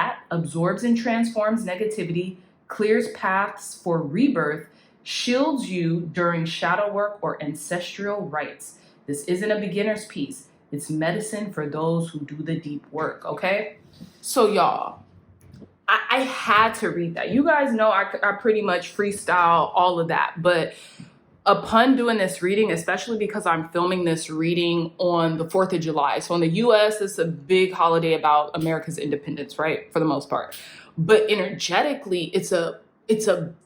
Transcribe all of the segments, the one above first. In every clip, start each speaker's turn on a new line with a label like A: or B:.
A: that absorbs and transforms negativity, clears paths for rebirth, shields you during shadow work or ancestral rites. This isn't a beginner's piece. It's medicine for those who do the deep work, okay? So y'all, I had to read that. You guys know I pretty much freestyle all of that, but upon doing this reading, especially because I'm filming this reading on the 4th of July. So in the US, it's a big holiday about America's independence, right? For the most part. But energetically, it's a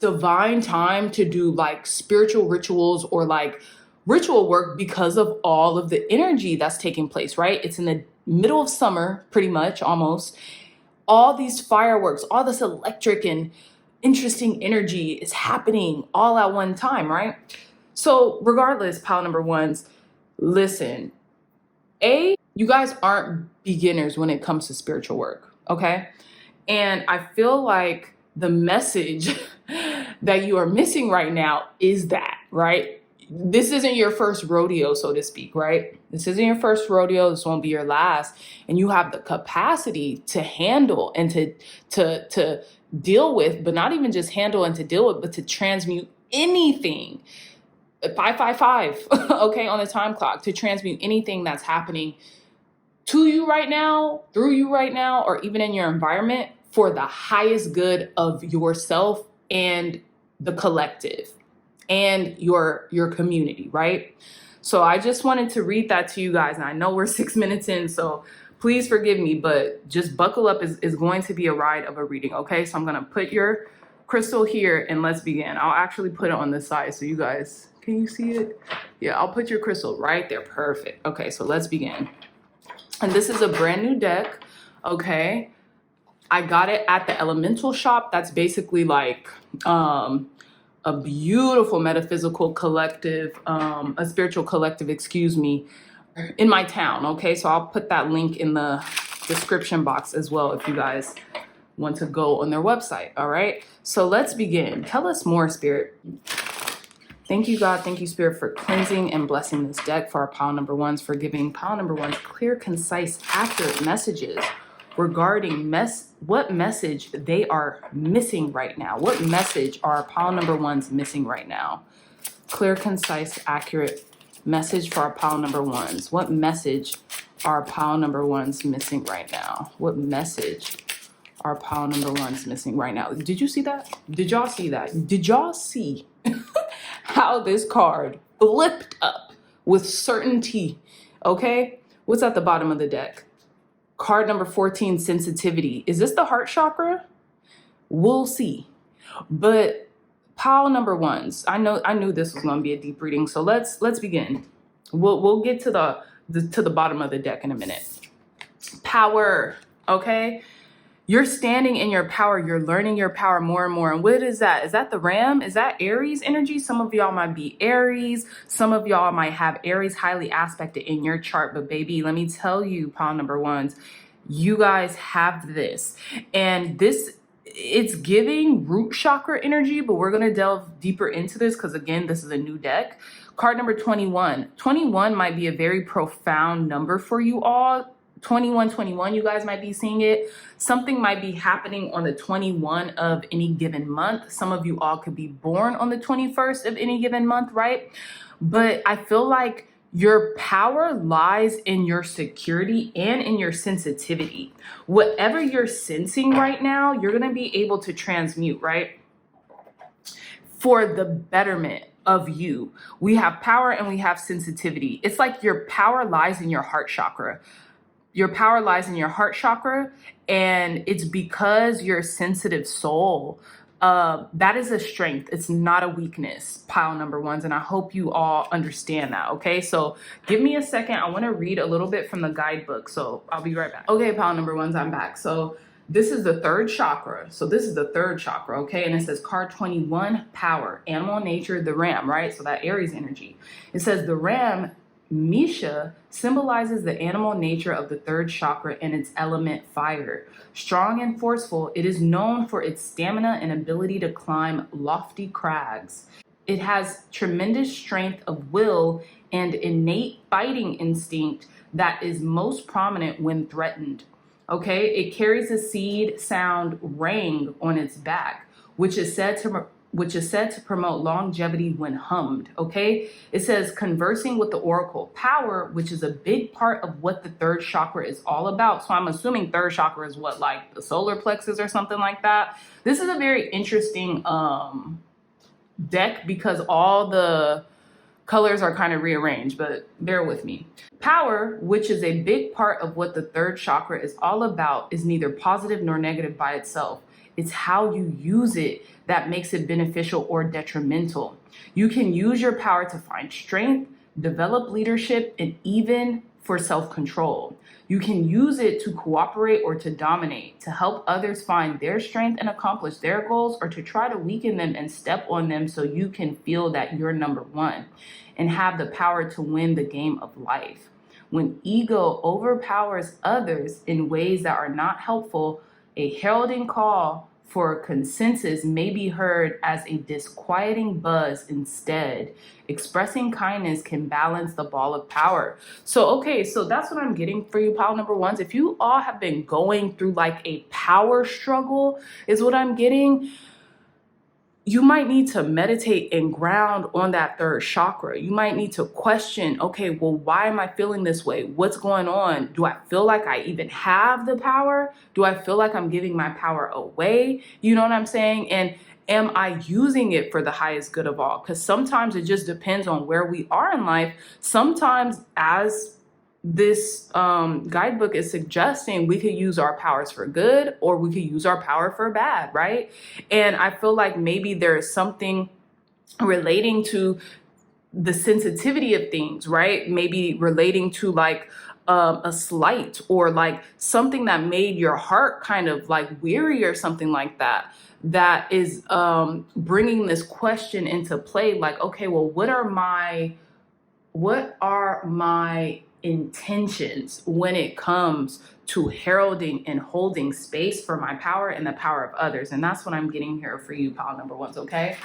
A: divine time to do like spiritual rituals or like ritual work because of all of the energy that's taking place, right? It's in the middle of summer, pretty much, almost. All these fireworks, all this electric and interesting energy is happening all at one time, right? So regardless, pile number ones, listen, you guys aren't beginners when it comes to spiritual work, okay? And I feel like the message that you are missing right now is that, right? This isn't your first rodeo, so to speak, right? This isn't your first rodeo. This won't be your last. And you have the capacity to handle and to deal with, but not even just handle and to deal with, but to transmute anything. 555, okay, on the time clock, to transmute anything that's happening to you right now, through you right now, or even in your environment for the highest good of yourself and the collective and your community, right? So I just wanted to read that to you guys. And I know we're 6 minutes in, so please forgive me, but just buckle up. Is going to be a ride of a reading, okay? So I'm going to put your crystal here and let's begin. I'll actually put it on this side so you guys, can you see it? Yeah, I'll put your crystal right there. Perfect. Okay, so let's begin. And this is a brand new deck, okay? I got it at the Elemental Shop. That's basically like a beautiful metaphysical collective, a spiritual collective, excuse me, in my town, okay? So I'll put that link in the description box as well if you guys want to go on their website, all right? So let's begin. Tell us more, Spirit. Thank you, God. Thank you, Spirit, for cleansing and blessing this deck for our pile number ones, for giving pile number ones clear, concise, accurate messages regarding what message they are missing right now. What message are our pile number ones missing right now? Clear, concise, accurate message for our pile number ones. What message are our pile number ones missing right now? What message are pile number ones missing right now? Did you see that? Did y'all see that? Did y'all see how this card flipped up with certainty? Okay, what's at the bottom of the deck? Card number 14, sensitivity. Is this the heart chakra? We'll see. But pile number ones, I knew this was going to be a deep reading, so let's begin. We'll get to the bottom of the deck in a minute. Power, okay? You're standing in your power. You're learning your power more and more. And what is that? Is that the Ram? Is that Aries energy? Some of y'all might be Aries. Some of y'all might have Aries highly aspected in your chart. But baby, let me tell you, pile number ones, you guys have this. And this, it's giving root chakra energy, but we're going to delve deeper into this because, again, this is a new deck. Card number 21. 21 might be a very profound number for you all. 21, you guys might be seeing it. Something might be happening on the 21 of any given month. Some of you all could be born on the 21st of any given month, right? But I feel like your power lies in your security and in your sensitivity. Whatever you're sensing right now, you're going to be able to transmute, right? For the betterment of you. We have power and we have sensitivity. It's like your power lies in your heart chakra. Your power lies in your heart chakra, and it's because you're a sensitive soul. That is a strength. It's not a weakness, pile number ones, and I hope you all understand that, okay? So give me a second. I want to read a little bit from the guidebook, so I'll be right back. Okay, pile number ones, I'm back. So this is the third chakra. So this is the third chakra, okay? And it says card 21, power, animal nature, the Ram, right? So that Aries energy. It says the Ram, Misha, symbolizes the animal nature of the third chakra and its element fire. Strong and forceful, it is known for its stamina and ability to climb lofty crags. It has tremendous strength of will and innate fighting instinct that is most prominent when threatened. Okay, it carries a seed sound rang on its back, which is said to which is said to promote longevity when hummed, okay? It says conversing with the oracle. Power, which is a big part of what the third chakra is all about. So I'm assuming third chakra is what, like the solar plexus or something like that. This is a very interesting deck because all the colors are kind of rearranged, but bear with me. Power, which is a big part of what the third chakra is all about, is neither positive nor negative by itself. It's how you use it that makes it beneficial or detrimental. You can use your power to find strength, develop leadership, and even for self-control. You can use it to cooperate or to dominate, to help others find their strength and accomplish their goals, or to try to weaken them and step on them so you can feel that you're number one and have the power to win the game of life. When ego overpowers others in ways that are not helpful, a heralding call for consensus may be heard as a disquieting buzz instead. Expressing kindness can balance the ball of power. So, okay, so that's what I'm getting for you, pile number ones. If you all have been going through like a power struggle, is what I'm getting, you might need to meditate and ground on that third chakra. You might need to question, okay, well, why am I feeling this way? What's going on? Do I feel like I even have the power? Do I feel like I'm giving my power away? You know what I'm saying? And am I using it for the highest good of all? Because sometimes it just depends on where we are in life. Sometimes, as this guidebook is suggesting, we could use our powers for good or we could use our power for bad, right? And I feel like maybe there is something relating to the sensitivity of things, right? Maybe relating to like a slight or like something that made your heart kind of like weary or something like that, that is bringing this question into play. Like, okay, well, what are my intentions when it comes to heralding and holding space for my power and the power of others? And that's what I'm getting here for you, pile number ones, okay?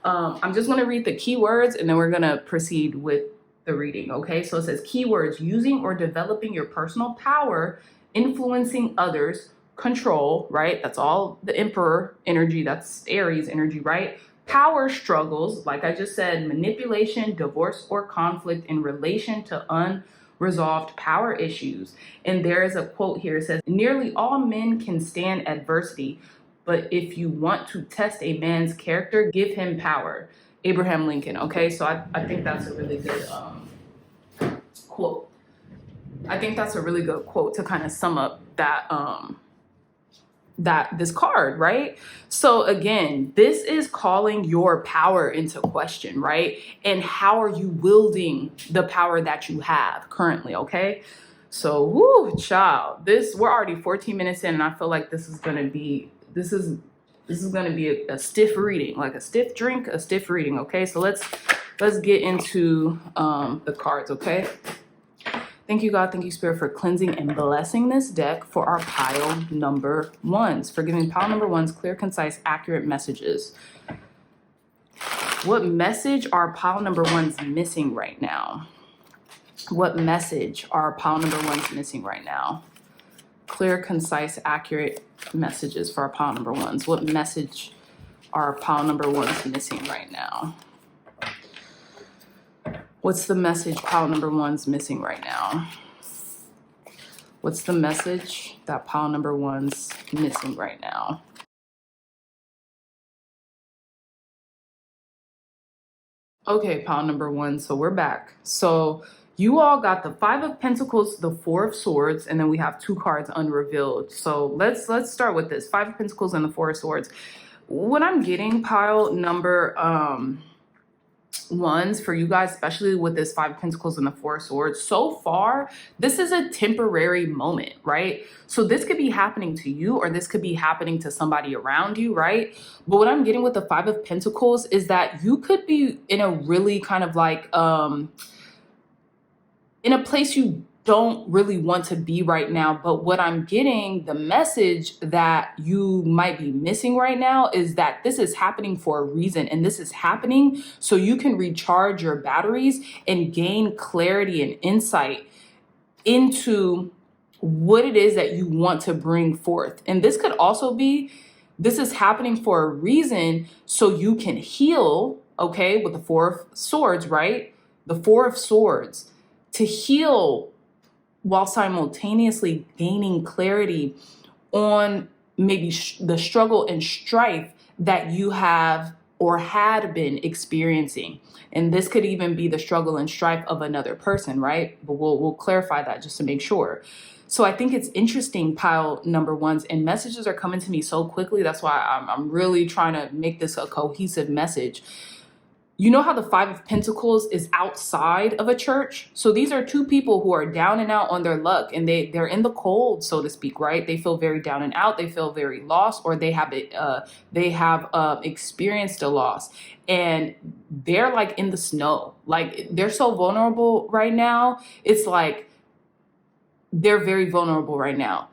A: I'm just going to read the keywords and then we're going to proceed with the reading, okay? So it says keywords: using or developing your personal power, influencing others, control, right? That's all the Emperor energy, that's Aries energy, right? Power struggles, like I just said, manipulation, divorce, or conflict in relation to unresolved power issues. And there is a quote here. It says, nearly all men can stand adversity, but if you want to test a man's character, give him power. Abraham Lincoln. Okay, so I think that's a really good quote. I think that's a really good quote to kind of sum up that this card, right? So again, this is calling your power into question, right? And how are you wielding the power that you have currently, okay? So, whoo, child, we're already 14 minutes in and I feel like this is going to be a stiff reading, like a stiff drink, a stiff reading, okay? So let's get into the cards, okay? Thank you, God. Thank you, Spirit, for cleansing and blessing this deck for our pile number ones, for giving pile number ones clear, concise, accurate messages. What message are pile number ones missing right now? What message are pile number ones missing right now? Clear, concise, accurate messages for our pile number ones. What message are pile number ones missing right now? What's the message pile number one's missing right now? What's the message that pile number one's missing right now? Okay, pile number one, so we're back. So you all got the 5 of Pentacles, the 4 of Swords, and then we have 2 cards unrevealed. So let's start with this, 5 of Pentacles and the 4 of Swords. What I'm getting, pile number ones, for you guys, especially with this 5 of Pentacles and the 4 of Swords, so far this is a temporary moment, right? So this could be happening to you or this could be happening to somebody around you, right? But what I'm getting with the 5 of Pentacles is that you could be in a really kind of like in a place you don't really want to be right now. But what I'm getting, the message that you might be missing right now, is that this is happening for a reason. And this is happening so you can recharge your batteries and gain clarity and insight into what it is that you want to bring forth. And this could also be This is happening for a reason, so you can heal, okay, with the Four of Swords, right? The Four of Swords, to heal while simultaneously gaining clarity on maybe the struggle and strife that you have or had been experiencing. And this could even be the struggle and strife of another person, right? But we'll clarify that just to make sure. So I think it's interesting, pile number ones, and messages are coming to me so quickly. That's why I'm really trying to make this a cohesive message. You know how the Five of Pentacles is outside of a church? So these are two people who are down and out on their luck, and they're in the cold, so to speak, right? They feel very down and out. They feel very lost, or they have experienced a loss, and they're like in the snow. Like, they're so vulnerable right now. It's like they're very vulnerable right now.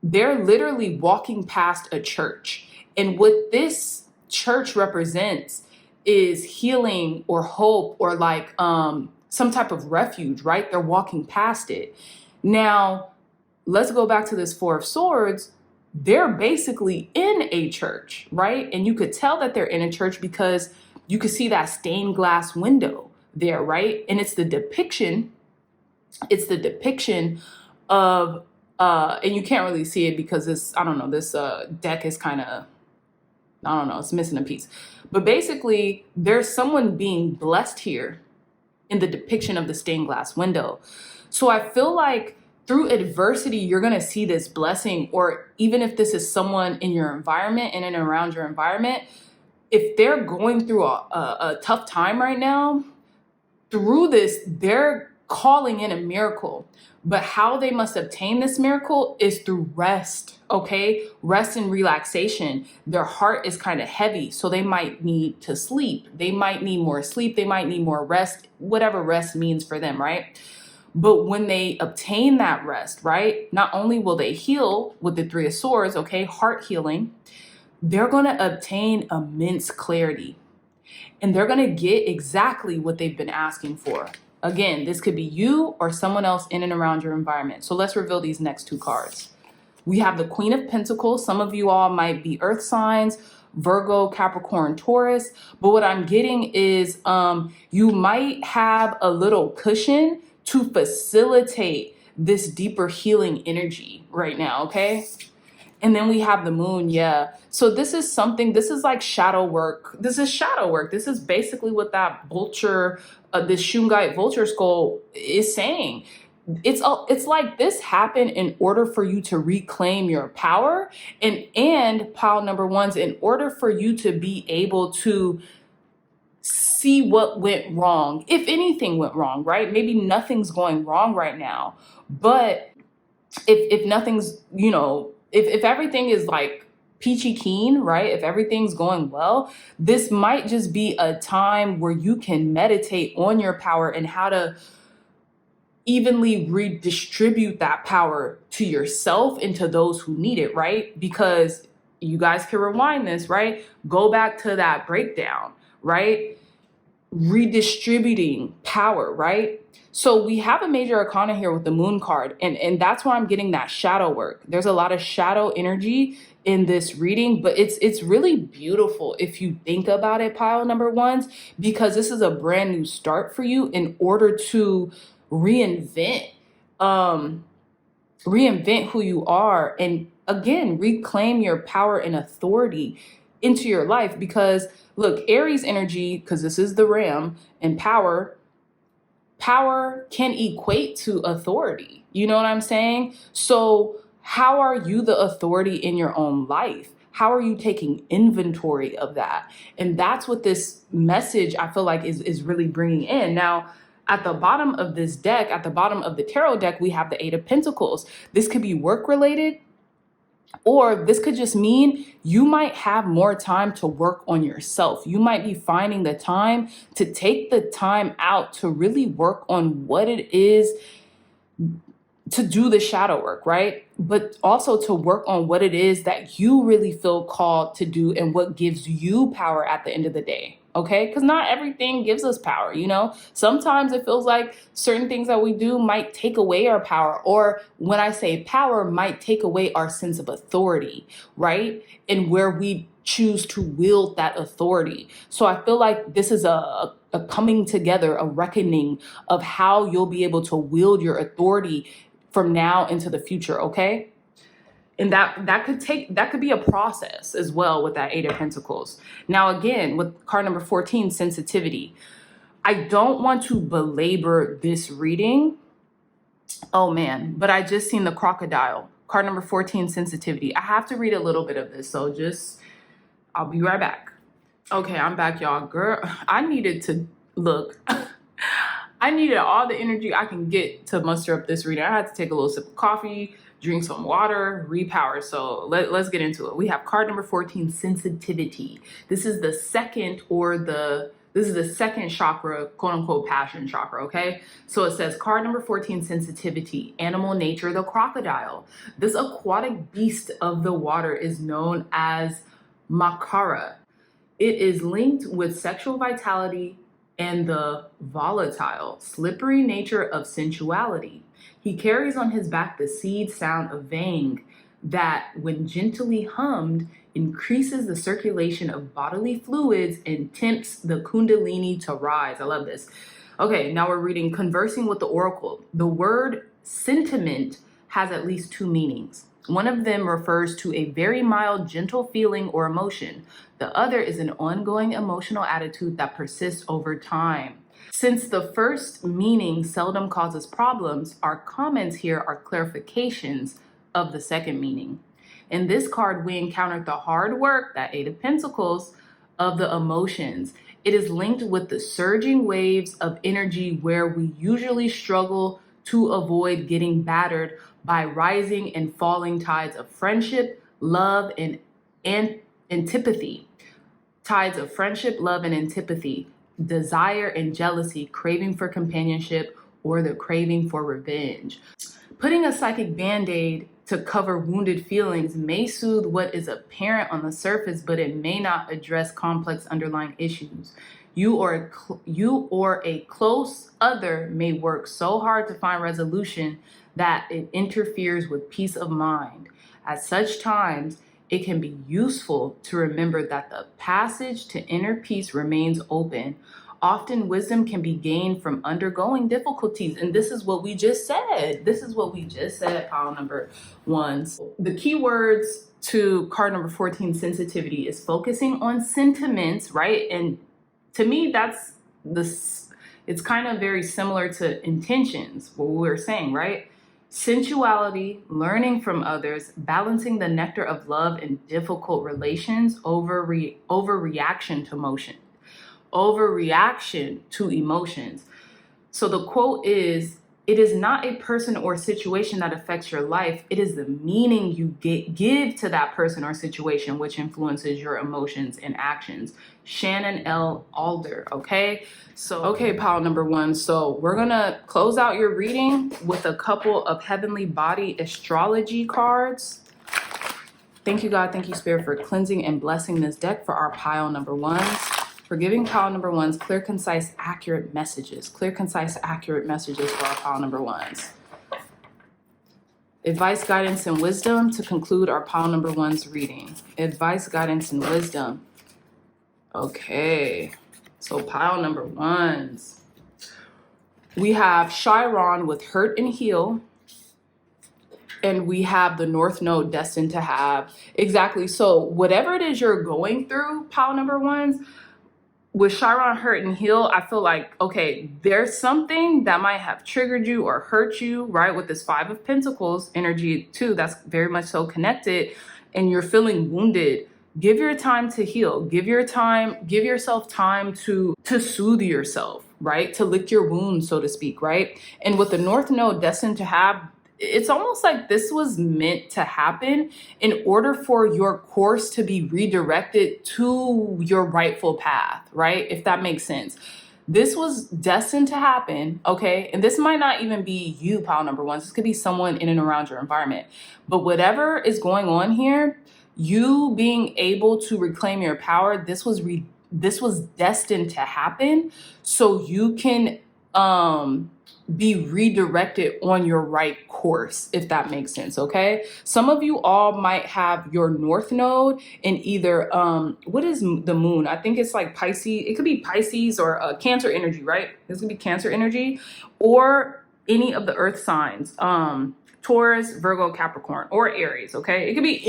A: They're literally walking past a church, and what this church represents is healing or hope, or like some type of refuge, right? They're walking past it. Now, let's go back to this Four of Swords. They're basically in a church, right? And you could tell that they're in a church because you could see that stained glass window there, right? And it's the depiction of and you can't really see it because this, I don't know, this deck is kind of, I don't know, it's missing a piece. But basically, there's someone being blessed here in the depiction of the stained glass window. So I feel like through adversity, you're going to see this blessing, or even if this is someone in your environment and around your environment, if they're going through a tough time right now, through this, they're calling in a miracle. But how they must obtain this miracle is through rest, okay? Rest and relaxation. Their heart is kind of heavy, so they might need to sleep. They might need more sleep. They might need more rest, whatever rest means for them, right? But when they obtain that rest, right, not only will they heal with the Three of Swords, okay, heart healing, they're going to obtain immense clarity. And they're going to get exactly what they've been asking for. Again, this could be you or someone else in and around your environment. So let's reveal these next two cards. We have the Queen of Pentacles. Some of you all might be earth signs, Virgo, Capricorn, Taurus. But what I'm getting is you might have a little cushion to facilitate this deeper healing energy right now, okay? And then we have the Moon, yeah. So this is something, this is like shadow work. This is shadow work. This is basically what that vulture, this Shungite vulture skull is saying. It's like this happened in order for you to reclaim your power, and pile number ones, in order for you to be able to see what went wrong, if anything went wrong, right? Maybe nothing's going wrong right now, but if nothing's, you know, if everything is like peachy keen, right? If everything's going well, this might just be a time where you can meditate on your power and how to evenly redistribute that power to yourself and to those who need it, right? Because you guys can rewind this, right? Go back to that breakdown, right? Redistributing power, right? So we have a major arcana here with the Moon card, and that's where I'm getting that shadow work. There's a lot of shadow energy in this reading, but it's really beautiful if you think about it, pile number ones, because this is a brand new start for you in order to reinvent who you are, and again, reclaim your power and authority into your life. Because look, Aries energy, because this is the ram, and power can equate to authority. You know what I'm saying? So how are you the authority in your own life? How are you taking inventory of that? And that's what this message, I feel like, is really bringing in. Now, at the bottom of this deck, at the bottom of the tarot deck, we have the Eight of Pentacles. This could be work related, or this could just mean you might have more time to work on yourself. You might be finding the time to take the time out to really work on what it is to do the shadow work, right? But also to work on what it is that you really feel called to do and what gives you power at the end of the day, okay? Because not everything gives us power, you know? Sometimes it feels like certain things that we do might take away our power, or when I say power, might take away our sense of authority, right? And where we choose to wield that authority. So I feel like this is a coming together, a reckoning of how you'll be able to wield your authority from now into the future, okay? And that could be a process as well with that Eight of Pentacles. Now, again, with card number 14, sensitivity. I don't want to belabor this reading. Oh man, but I just seen the crocodile. Card number 14, sensitivity. I have to read a little bit of this, so I'll be right back. Okay, I'm back, y'all. Girl, I needed to look. I needed all the energy I can get to muster up this reading. I had to take a little sip of coffee, drink some water, repower. So let's get into it. We have card number 14, sensitivity. This is the second chakra, quote unquote, passion chakra, okay? So it says card number 14, sensitivity, animal nature, the crocodile. This aquatic beast of the water is known as Makara. It is linked with sexual vitality and the volatile, slippery nature of sensuality. He carries on his back the seed sound of vang that, when gently hummed, increases the circulation of bodily fluids and tempts the kundalini to rise. I love this. Okay, now we're reading Conversing with the Oracle. The word sentiment has at least two meanings. One of them refers to a very mild, gentle feeling or emotion. The other is an ongoing emotional attitude that persists over time. Since the first meaning seldom causes problems, our comments here are clarifications of the second meaning. In this card, we encountered the hard work, that Eight of Pentacles, of the emotions. It is linked with the surging waves of energy where we usually struggle to avoid getting battered by rising and falling tides of friendship, love, and antipathy. Tides of friendship, love, and antipathy, desire and jealousy, craving for companionship, or the craving for revenge. Putting a psychic band-aid to cover wounded feelings may soothe what is apparent on the surface, but it may not address complex underlying issues. You or a close other may work so hard to find resolution that it interferes with peace of mind. At such times, it can be useful to remember that the passage to inner peace remains open. Often wisdom can be gained from undergoing difficulties. And this is what we just said. Pile number one. The key words to card number 14, sensitivity, is focusing on sentiments, right? And to me, it's kind of very similar to intentions, what we were saying, right? Sensuality, learning from others, balancing the nectar of love in difficult relations, overreaction to emotions. So the quote is, it is not a person or situation that affects your life. It is the meaning you give to that person or situation which influences your emotions and actions. Shannon L. Alder, okay? Okay, pile number one. So we're gonna close out your reading with a couple of heavenly body astrology cards. Thank you, God. Thank you, Spirit, for cleansing and blessing this deck for our pile number ones. For giving pile number ones clear, concise, accurate messages. Clear, concise, accurate messages for our pile number ones. Advice, guidance, and wisdom to conclude our pile number one's reading. Advice, guidance, and wisdom. Okay, so pile number ones. We have Chiron with Hurt and Heal. And we have the North Node destined to have. Exactly. So whatever it is you're going through, pile number ones, with Chiron, Hurt, and Heal, I feel like, okay, there's something that might have triggered you or hurt you, right? With this Five of Pentacles energy too, that's very much so connected, and you're feeling wounded. Give your time to heal. Give yourself time to soothe yourself, right? To lick your wounds, so to speak, right? And with the North Node destined to have, it's almost like this was meant to happen in order for your course to be redirected to your rightful path, right? If that makes sense. This was destined to happen, okay? And this might not even be you, pile number ones. This could be someone in and around your environment. But whatever is going on here, you being able to reclaim your power, this was this was destined to happen so you can be redirected on your right course, if that makes sense. Okay, some of you all might have your north node in either what is the moon? I think it's like Pisces. It could be Pisces or Cancer energy, right? This could be Cancer energy, or any of the earth signs, Taurus, Virgo, Capricorn, or Aries. Okay, it could be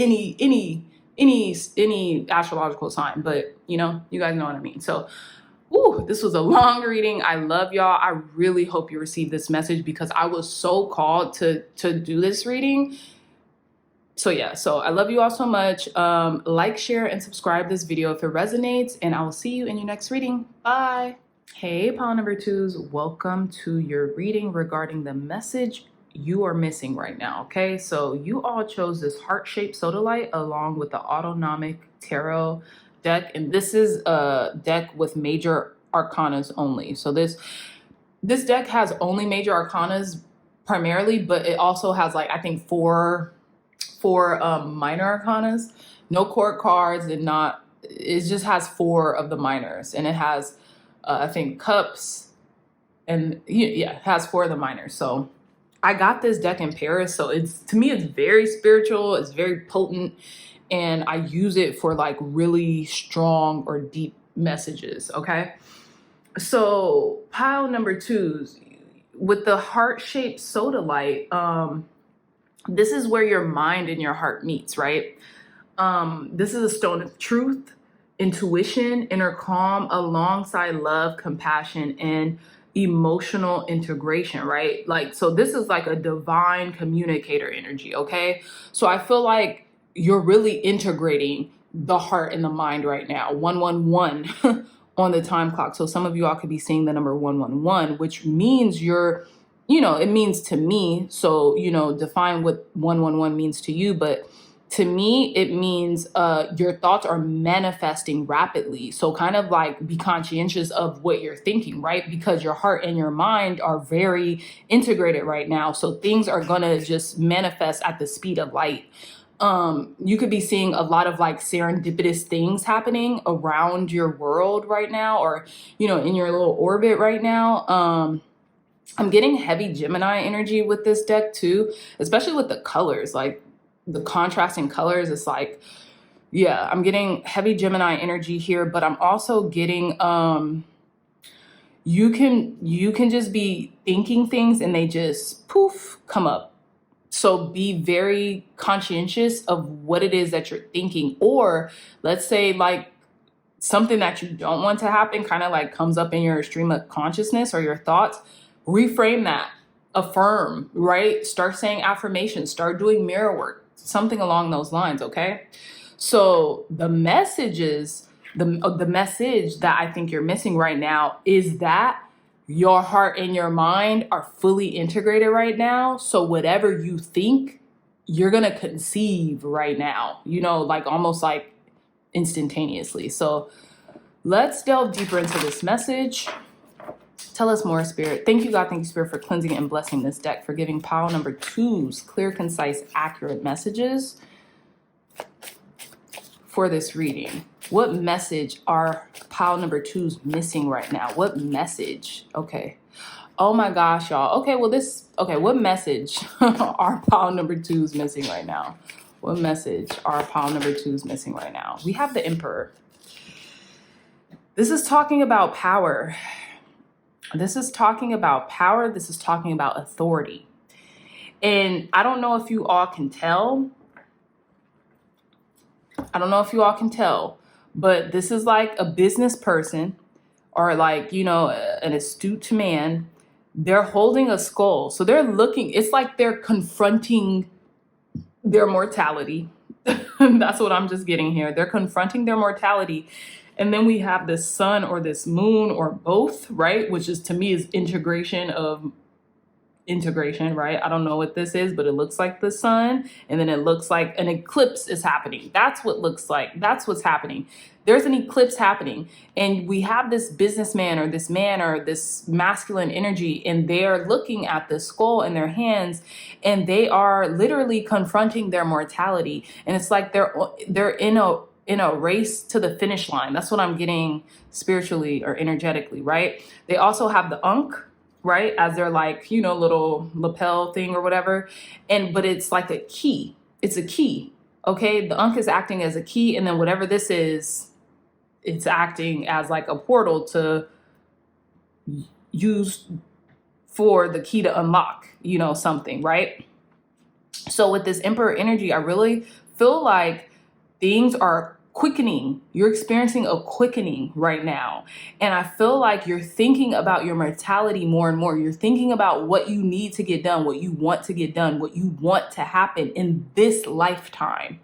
A: any astrological sign, but you know, you guys know what I mean. So ooh, this was a long reading. I love y'all. I really hope you received this message because I was so called to do this reading. So yeah, so I love you all so much. Like, share, and subscribe this video if it resonates, and I will see you in your next reading. Bye. Hey, pile number twos, welcome to your reading regarding the message you are missing right now. Okay, so you all chose this heart-shaped sodalite along with the autonomic tarot deck, and this is a deck with major arcanas only. So this deck has only major arcanas primarily, but it also has like I think four minor arcanas, no court cards, and not, it just has 4 of the minors, and it has I think cups, and yeah, it has 4 of the minors. So I got this deck in Paris, so it's, to me, it's very spiritual, it's very potent, and I use it for like really strong or deep messages. Okay, so pile number twos with the heart-shaped sodalite, this is where your mind and your heart meets, right? This is a stone of truth, intuition, inner calm, alongside love, compassion, and emotional integration, right? Like, so this is like a divine communicator energy. Okay, so I feel like you're really integrating the heart and the mind right now. 111 on the time clock. So some of you all could be seeing the number 111, which means you're, you know, it means to me, so, you know, define what 111 means to you, but to me, it means your thoughts are manifesting rapidly. So kind of like be conscientious of what you're thinking, right? Because your heart and your mind are very integrated right now. So things are going to just manifest at the speed of light. You could be seeing a lot of like serendipitous things happening around your world right now, or, you know, in your little orbit right now. I'm getting heavy Gemini energy with this deck too, especially with the colors, like the contrasting colors. It's like, yeah, I'm getting heavy Gemini energy here, but I'm also getting, you can just be thinking things and they just poof, come up. So be very conscientious of what it is that you're thinking, or let's say like something that you don't want to happen kind of like comes up in your stream of consciousness or your thoughts. Reframe that, affirm, right? Start saying affirmations, start doing mirror work, something along those lines. Okay, so the messages, the message that I think you're missing right now is that your heart and your mind are fully integrated right now. So whatever you think, you're gonna conceive right now, you know, like almost like instantaneously. So let's delve deeper into this message. Tell us more, Spirit. Thank you, God. Thank you, Spirit, for cleansing and blessing this deck, for giving pile number twos clear, concise, accurate messages for this reading. What message are pile number twos missing right now? What message? Okay. Oh my gosh, y'all. Okay, well what message are pile number twos missing right now? What message are pile number twos missing right now? We have the Emperor. This is talking about power. This is talking about power. This is talking about authority. And I don't know if you all can tell. But this is like a business person or like, you know, an astute man. They're holding a skull. So they're looking, it's like they're confronting their mortality. That's what I'm just getting here. They're confronting their mortality. And then we have this sun or this moon or both, right? Which is, to me, is integration, right? I don't know what this is, but it looks like the sun. And then it looks like an eclipse is happening. That's what looks like. That's what's happening. There's an eclipse happening. And we have this businessman or this man or this masculine energy, and they are looking at the skull in their hands, and they are literally confronting their mortality. And it's like they're in in a race to the finish line. That's what I'm getting spiritually or energetically, right? They also have the Ankh, right, as their like, you know, little lapel thing or whatever. But it's like a key. It's a key. Okay, the Ankh is acting as a key, and then whatever this is, it's acting as like a portal to use for the key to unlock, you know, something, right? So with this Emperor energy, I really feel like things are quickening. You're experiencing a quickening right now. And I feel like you're thinking about your mortality more and more. You're thinking about what you need to get done, what you want to get done, what you want to happen in this lifetime.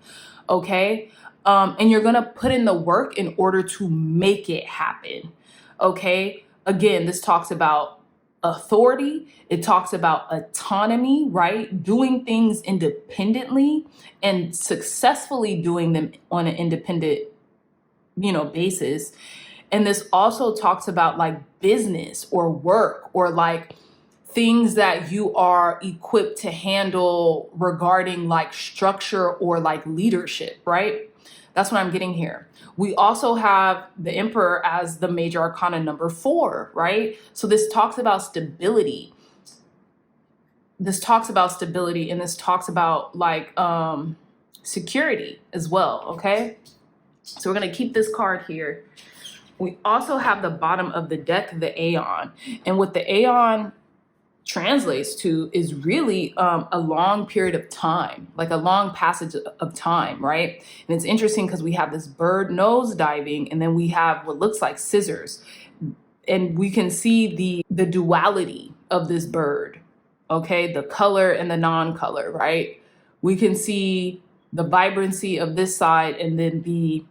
A: Okay? And you're going to put in the work in order to make it happen. Okay? Again, this talks about authority. It talks about autonomy, right? Doing things independently and successfully doing them on an independent, you know, basis. And this also talks about like business or work or like things that you are equipped to handle regarding like structure or like leadership, right? That's what I'm getting here. We also have the Emperor as the major arcana number 4, right? So this talks about stability. This talks about stability, and this talks about like security as well, okay? So we're going to keep this card here. We also have the bottom of the deck, the Aeon. And what the Aeon translates to is really a long period of time, like a long passage of time, right? And it's interesting because we have this bird nose diving, and then we have what looks like scissors, and we can see the duality of this bird, okay? The color and the non-color, right? We can see the vibrancy of this side and then the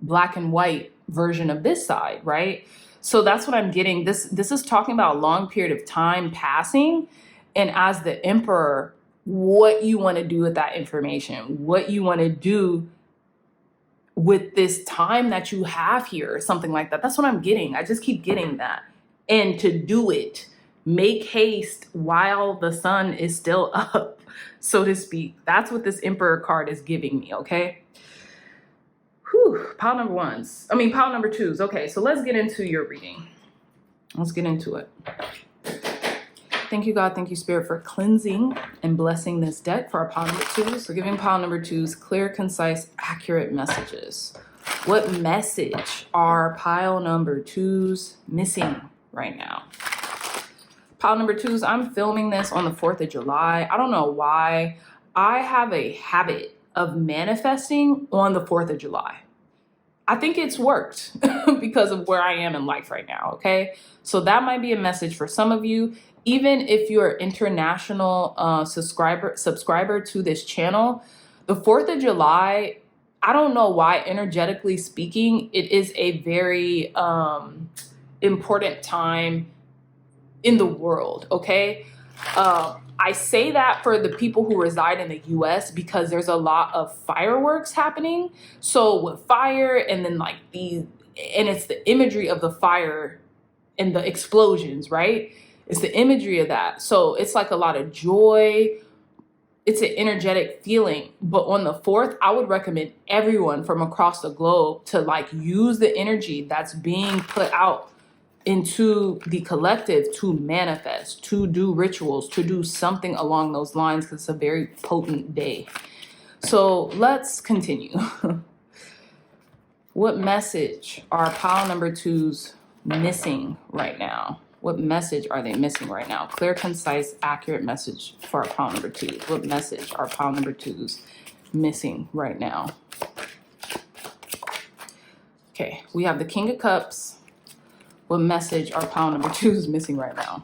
A: black and white version of this side, right? So that's what I'm getting. This is talking about a long period of time passing. And as the Emperor, what you want to do with that information, what you want to do with this time that you have here, or something like that. That's what I'm getting. I just keep getting that. And to do it, make haste while the sun is still up, so to speak. That's what this Emperor card is giving me, okay? Whew, pile number 2s. Okay, so let's get into your reading. Let's get into it. Thank you, God. Thank you, Spirit, for cleansing and blessing this deck for our pile number 2s. So giving pile number 2s clear, concise, accurate messages. What message are pile number 2s missing right now? Pile number 2s, I'm filming this on the 4th of July. I don't know why. I have a habit of manifesting on the 4th of July. I think it's worked because of where I am in life right now, okay? So that might be a message for some of you. Even if you're an international subscriber to this channel, the 4th of July, I don't know why, energetically speaking, it is a very important time in the world, okay? I say that for the people who reside in the US because there's a lot of fireworks happening. So with fire and then like and it's the imagery of the fire and the explosions, right? It's the imagery of that. So it's like a lot of joy. It's an energetic feeling. But on the 4th, I would recommend everyone from across the globe to like use the energy that's being put out into the collective to manifest, to do rituals, to do something along those lines, because it's a very potent day. So let's continue. What message are pile number 2s missing right now? What message are they missing right now? Clear, concise, accurate message for our pile number 2s. What message are pile number 2s missing right now? Okay, we have the King of Cups. What message are pile number 2s missing right now?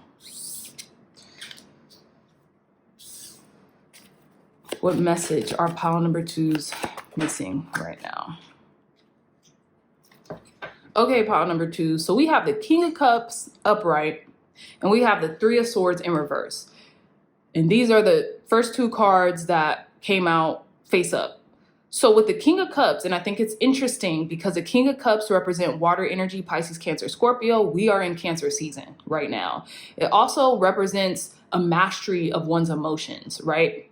A: What message are pile number 2s missing right now? Okay, pile number 2. So we have the King of Cups upright, and we have the 3 of Swords in reverse. And these are the first 2 cards that came out face up. So with the King of Cups, and I think it's interesting because the King of Cups represent water energy, Pisces, Cancer, Scorpio. We are in Cancer season right now. It also represents a mastery of one's emotions, right?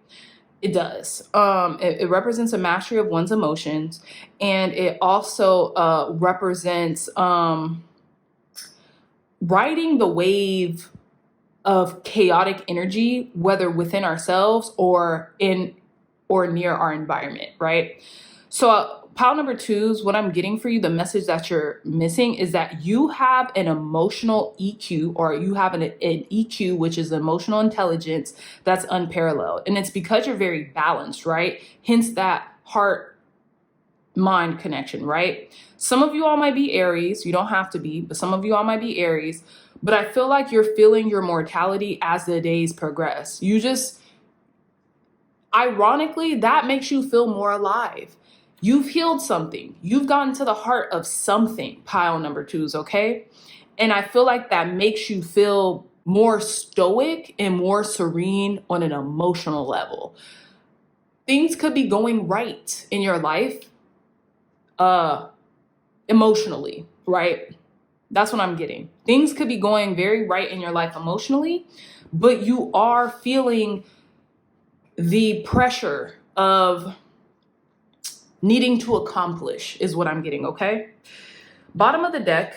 A: It does. It represents a mastery of one's emotions, and it also represents riding the wave of chaotic energy, whether within ourselves or in or near our environment, right? So pile number 2s, what I'm getting for you, the message that you're missing is that you have an emotional EQ, or you have an EQ, which is emotional intelligence, that's unparalleled. And it's because you're very balanced, right? Hence that heart mind connection, right? Some of you all might be Aries. You don't have to be, but some of you all might be Aries. But I feel like you're feeling your mortality as the days progress. You just, ironically, that makes you feel more alive. You've healed something. You've gotten to the heart of something, pile number 2s, okay? And I feel like that makes you feel more stoic and more serene on an emotional level. Things could be going right in your life, emotionally, right? That's what I'm getting. Things could be going very right in your life emotionally, but you are feeling the pressure of needing to accomplish is what I'm getting, okay? Bottom of the deck,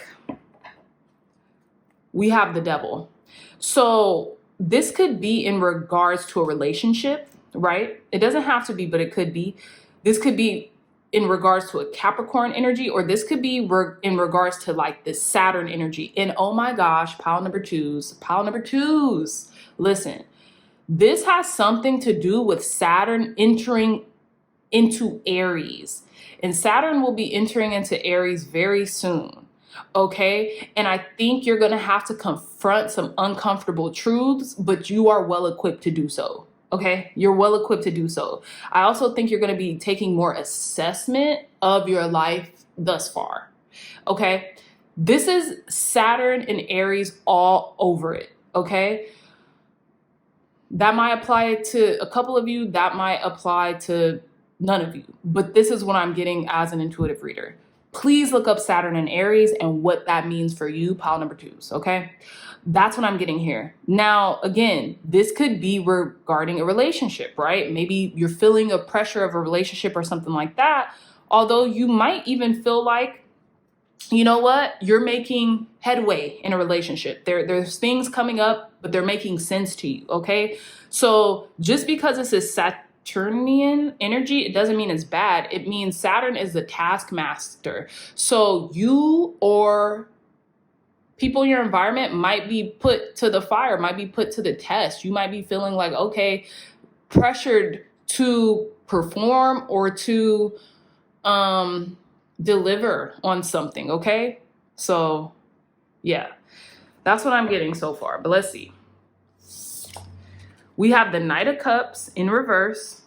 A: we have the devil. So this could be in regards to a relationship, right? It doesn't have to be, but it could be. This could be in regards to a Capricorn energy, or this could be in regards to like this Saturn energy. And oh my gosh, pile number 2s, listen, this has something to do with Saturn entering into Aries, and Saturn will be entering into Aries very soon. Okay. And I think you're going to have to confront some uncomfortable truths, but you are well equipped to do so. Okay. You're well equipped to do so. I also think you're going to be taking more assessment of your life thus far. Okay. This is Saturn and Aries all over it. Okay. That might apply to a couple of you. That might apply to none of you. But this is what I'm getting as an intuitive reader. Please look up Saturn and Aries and what that means for you, pile number 2s, okay? That's what I'm getting here. Now, again, this could be regarding a relationship, right? Maybe you're feeling a pressure of a relationship or something like that. Although you might even feel like, you know what? You're making headway in a relationship. There's things coming up, but they're making sense to you, okay? So just because this is Saturnian energy, it doesn't mean it's bad. It means Saturn is the taskmaster. So you or people in your environment might be put to the fire, might be put to the test. You might be feeling like, okay, pressured to perform or to deliver on something, okay? So yeah, that's what I'm getting so far, but let's see. We have the Knight of Cups in reverse,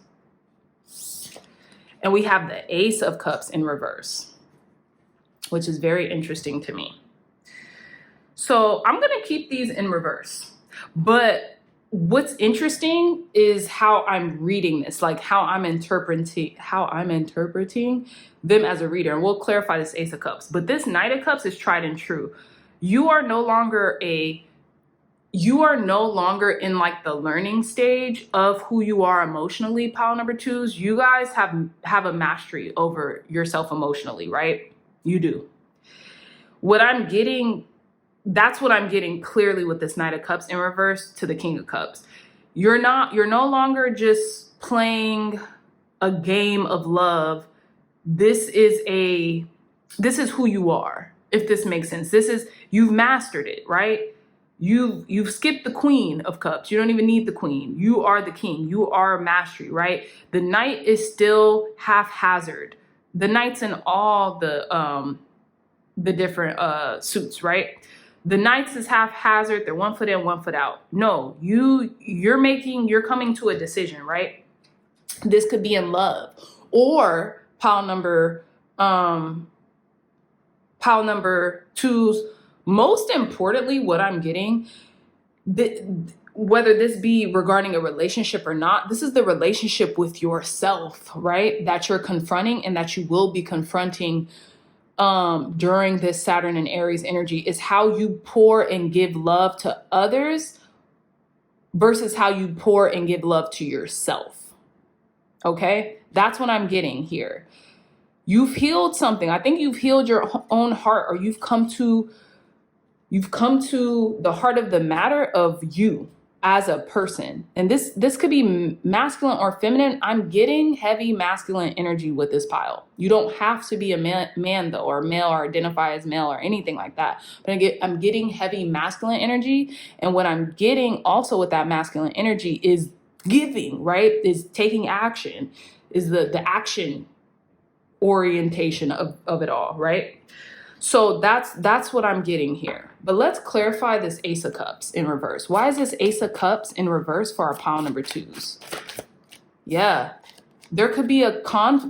A: and we have the Ace of Cups in reverse, which is very interesting to me. So I'm going to keep these in reverse, but what's interesting is how I'm reading this, like how I'm interpreting them as a reader. And we'll clarify this Ace of Cups, but this Knight of Cups is tried and true. You are no longer in like the learning stage of who you are emotionally, pile number 2s. You guys have a mastery over yourself emotionally, right? You do. That's what I'm getting clearly with this Knight of Cups in reverse to the King of Cups. You're no longer just playing a game of love. This is who you are, if this makes sense. You've mastered it, right? You've skipped the Queen of Cups. You don't even need the Queen. You are the King. You are mastery, right? The Knight is still haphazard. The Knights in all the different suits, right? The Knights is haphazard. They're 1 foot in, 1 foot out. No, you're coming to a decision, right? This could be in love, or pile number 2s. Most importantly, what I'm getting, whether this be regarding a relationship or not, this is the relationship with yourself, right? That you're confronting and that you will be confronting during this Saturn and Aries energy, is how you pour and give love to others versus how you pour and give love to yourself. Okay? That's what I'm getting here. You've healed something. I think you've healed your own heart, or you've come to the heart of the matter of you as a person. And this could be masculine or feminine. I'm getting heavy masculine energy with this pile. You don't have to be a man though, or male, or identify as male, or anything like that. But I'm getting heavy masculine energy. And what I'm getting also with that masculine energy is giving, right? Is taking action, is the action orientation of it all, right? So that's what I'm getting here. But let's clarify this Ace of Cups in reverse. Why is this Ace of Cups in reverse for our pile number 2s? Yeah, there could be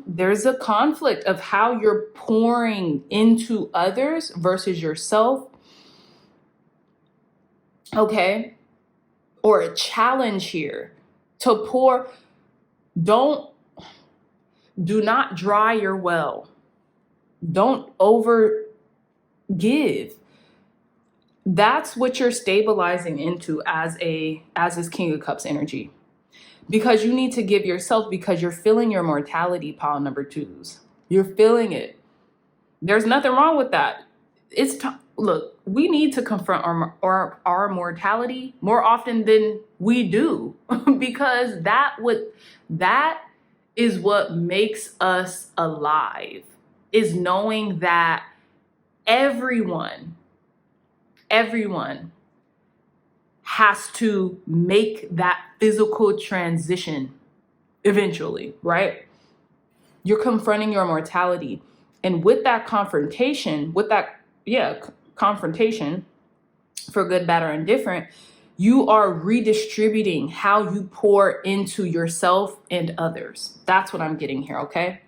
A: there's a conflict of how you're pouring into others versus yourself. Okay, or a challenge here to pour. Do not dry your well. Don't over give. That's what you're stabilizing into as this King of Cups energy, because you need to give yourself, because you're feeling your mortality, pile number 2s. You're feeling it. There's nothing wrong with that. Look, we need to confront our mortality more often than we do, because that is what makes us alive, is knowing that everyone has to make that physical transition eventually, right? You're confronting your mortality. And with that confrontation, confrontation for good, bad, or indifferent, you are redistributing how you pour into yourself and others. That's what I'm getting here, okay?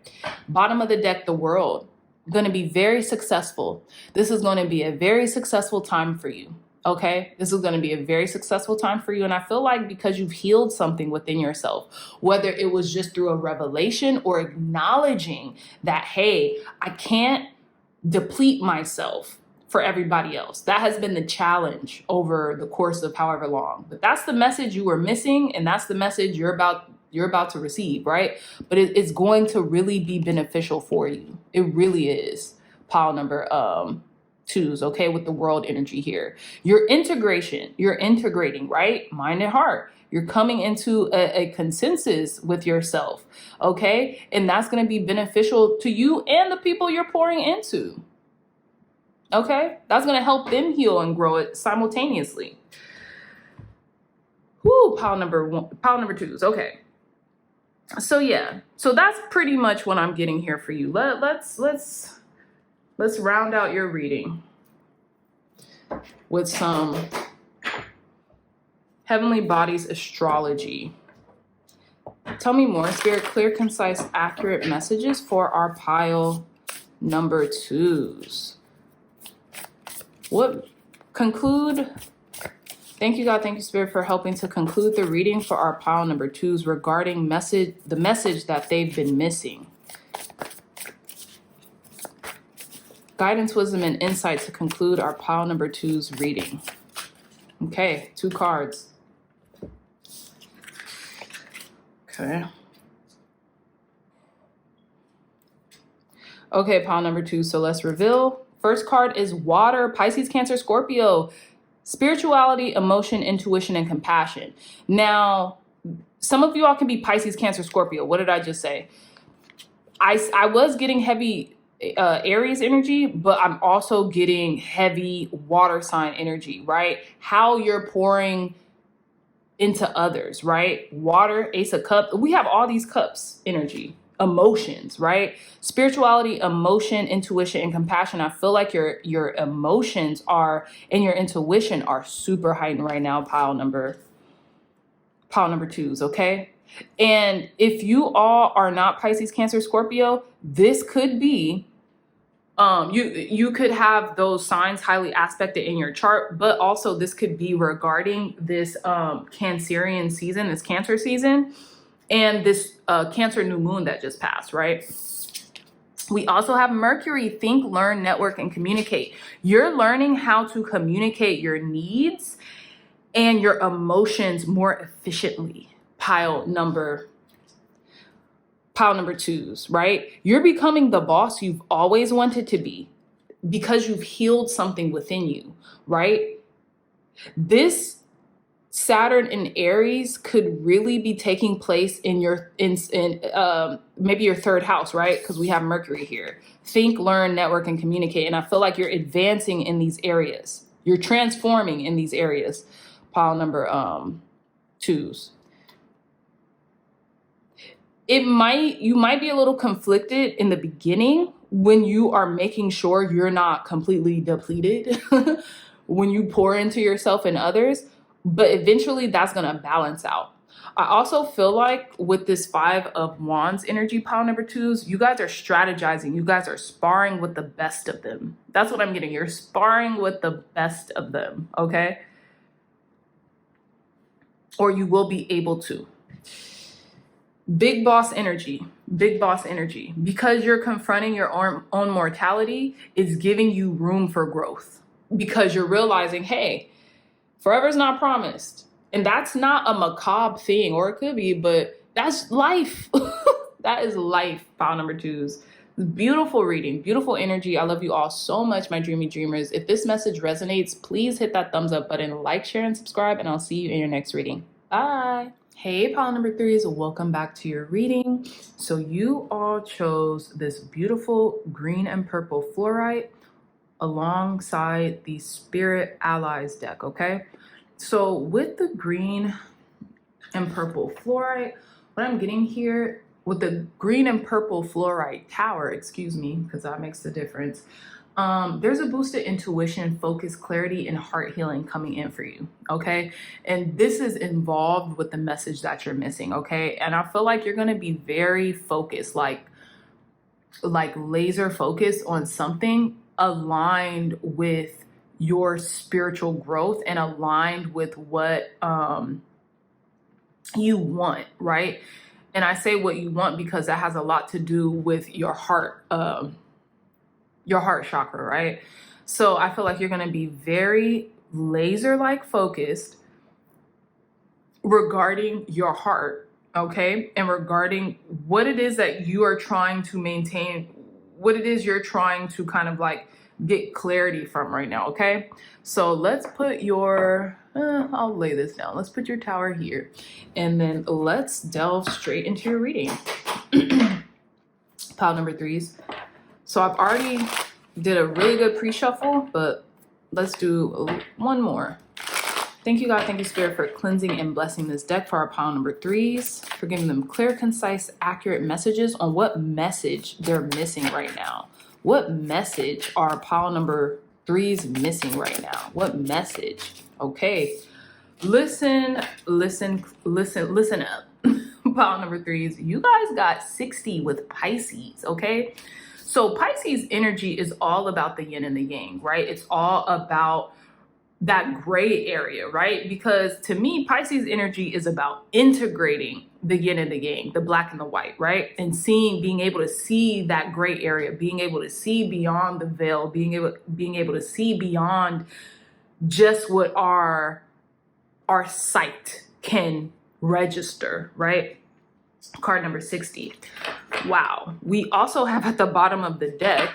A: Bottom of the deck, the World. Going to be very successful. This is going to be a very successful time for you. Okay, this is going to be a very successful time for you. And I feel like because you've healed something within yourself, whether it was just through a revelation or acknowledging that, hey, I can't deplete myself for everybody else. That has been the challenge over the course of however long. But that's the message you were missing, and that's the message you're about to receive, right? But it's going to really be beneficial for you. It really is. Pile number 2s, okay, with the World energy here. You're integrating, right? Mind and heart. You're coming into a consensus with yourself, okay? And that's going to be beneficial to you and the people you're pouring into, okay? That's going to help them heal and grow it simultaneously. Whoo, pile number 2s, okay. So yeah, so that's pretty much what I'm getting here for you. Let's round out your reading with some Heavenly Bodies astrology. Tell me more, Spirit. Clear, concise, accurate messages for our pile number 2s. Thank you, God. Thank you, Spirit, for helping to conclude the reading for our pile number 2s regarding the message that they've been missing. Guidance, wisdom, and insight to conclude our pile number 2's reading. Okay, 2 cards. Okay. Okay, pile number 2. So let's reveal. First card is Water, Pisces, Cancer, Scorpio. Spirituality, emotion, intuition, and compassion. Now, some of you all can be Pisces, Cancer, Scorpio. What did I just say? I was getting heavy Aries energy, but I'm also getting heavy water sign energy, right? How you're pouring into others, right? Water, Ace of Cups. We have all these cups energy. Emotions, right? Spirituality, emotion, intuition, and compassion. I feel like your emotions are and your intuition are super heightened right now, pile number 2s, okay? And if you all are not Pisces, Cancer, Scorpio, this could be you could have those signs highly aspected in your chart, but also this could be regarding this Cancerian season, this Cancer season, and this Cancer new moon that just passed, right? We also have Mercury, think, learn, network, and communicate. You're learning how to communicate your needs and your emotions more efficiently, pile number pile number twos, right? You're becoming the boss you've always wanted to be because you've healed something within you, right? This Saturn in Aries could really be taking place in your maybe your third house, right? Because we have Mercury here. Think, learn, network, and communicate. And I feel like you're advancing in these areas. You're transforming in these areas. Pile number twos. You might be a little conflicted in the beginning when you are making sure you're not completely depleted when you pour into yourself and others, but eventually that's going to balance out. I also feel like with this 5 of Wands energy, pile number twos, you guys are strategizing. You guys are sparring with the best of them. That's what I'm getting. You're sparring with the best of them, okay? Or you will be able to. Big boss energy, because you're confronting your own mortality, is giving you room for growth because you're realizing, hey, forever's not promised. And that's not a macabre thing, or it could be, but that's life. That is life, pile number twos. Beautiful reading, beautiful energy. I love you all so much, my dreamy dreamers. If this message resonates, please hit that thumbs up button, like, share, and subscribe, and I'll see you in your next reading. Bye. Hey, pile number threes, welcome back to your reading. So you all chose this beautiful green and purple fluorite alongside the Spirit Allies deck, okay? So with the green and purple fluorite, what I'm getting here with the green and purple fluorite tower, excuse me, because that makes the difference. There's a boosted intuition, focus, clarity, and heart healing coming in for you, okay? And this is involved with the message that you're missing, okay? And I feel like you're going to be very focused, like laser focused on something aligned with your spiritual growth and aligned with what you want, right? And I say what you want because that has a lot to do with your heart chakra, right? So I feel like you're going to be very laser-like focused regarding your heart, okay? And regarding what it is that you are trying to maintain, what it is you're trying to kind of like get clarity from right now, okay? So let's put your, I'll lay this down. Let's put your tower here. And then let's delve straight into your reading. Pile number threes. So I've already did a really good pre-shuffle, but let's do one more. Thank you, God. Thank you, Spirit, for cleansing and blessing this deck for our pile number threes, for giving them clear, concise, accurate messages on what message they're missing right now. What message are pile number threes missing right now? What message? Okay. Listen up. Pile number threes. You guys got 60 with Pisces, okay? So Pisces energy is all about the yin and the yang, right? It's all about that gray area, right? Because to me, Pisces energy is about integrating the yin and the yang, the black and the white, right? And being able to see that gray area, being able to see beyond the veil, being able to see beyond just what our sight can register, right? Card number 60. Wow. We also have at the bottom of the deck